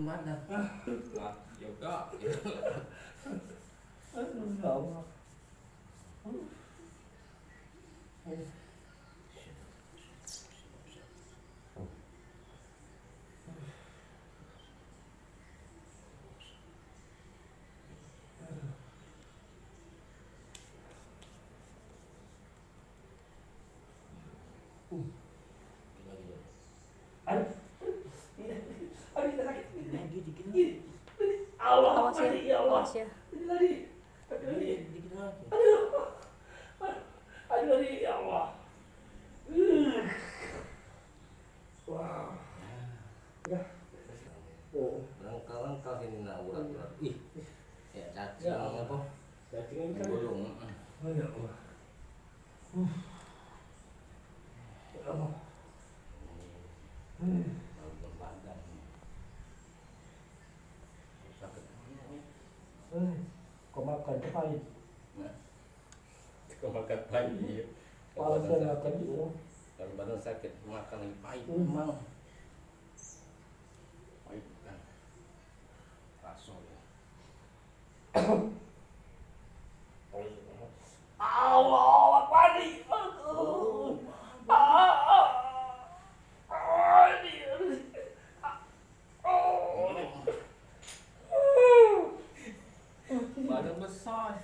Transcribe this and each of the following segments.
beratkan badan. Lah, yoga. Aduh, ya Allah. Allah, Awas ya, ya Allah. awas ya. Dikit lagi. Aduh, ya Allah. Wah. Ya. Langkah-langkah ini nak urat-urat. Ih, ya cacing Ya. apa? Cacing kan. Gulung. Oh, ya Allah. Ya Allah. Beratkan badan. Sakit. Kau makan pahit. Kau makan pagi. Malam dan makan juga. Kalau badan sakit makan yang pahit memang. Pahit kan. Rasol ya. Allah Akbar. Badan besar.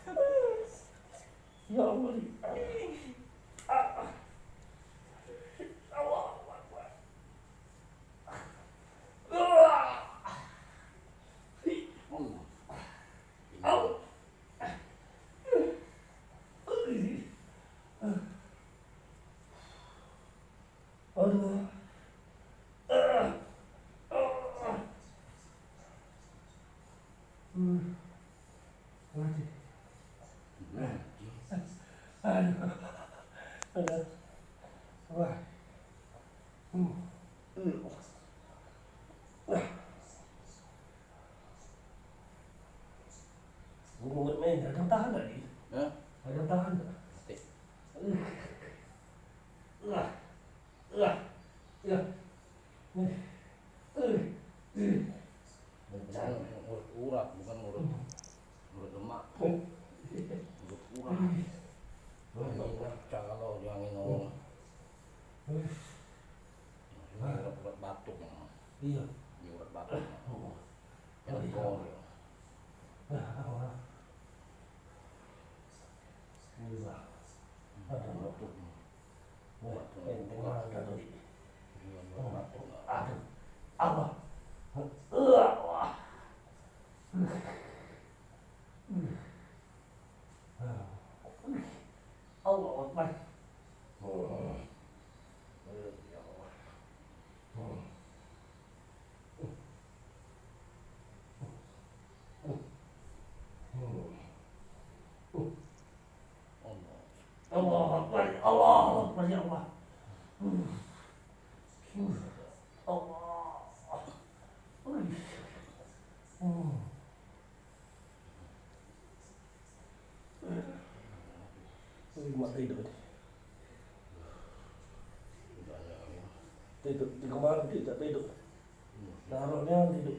Ya Allah. Allah Akbar. Aduh. Mati. Aduh. Aduh. Wah. Mulut main, ada yang tahan tak ni? Hah? Ada yang tahan tak? Mati. Ya. Bukan urut urat, bukan urut lemak. Urut urat. Ini kalau yang minum urat batuk. Iya. Ini urat batuk. Yang kor. Batuk. Allah. Allah. Allah Akbar. Allah Akbar. Allah Akbar ya Allah. Allah. Mak tidur. Tidur di kamar tidak tidur. Taruhnya tidur.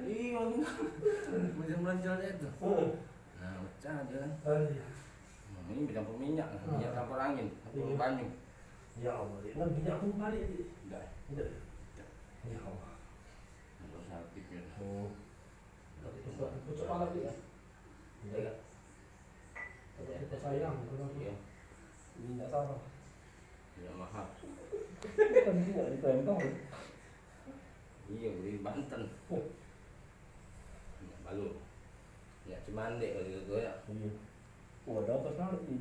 Iya, macam belanjanya itu. Nah, pecah dia kan. Ini campur minyak campur angin, campur banyu. Ya Allah, nak minyak pun balik. Tidak. Tidak. Ya Allah. Untuk sakitnya. Tapi itu kepala dia. Tidak. Tapi kita sayang, kalau dia minyak salah. Tidak mahal. Kan minyak ditempel. Iya, beli Banten. Minyak balur. Minyak Cimande kalau gitu ya. Iya. Oh, dapat kan di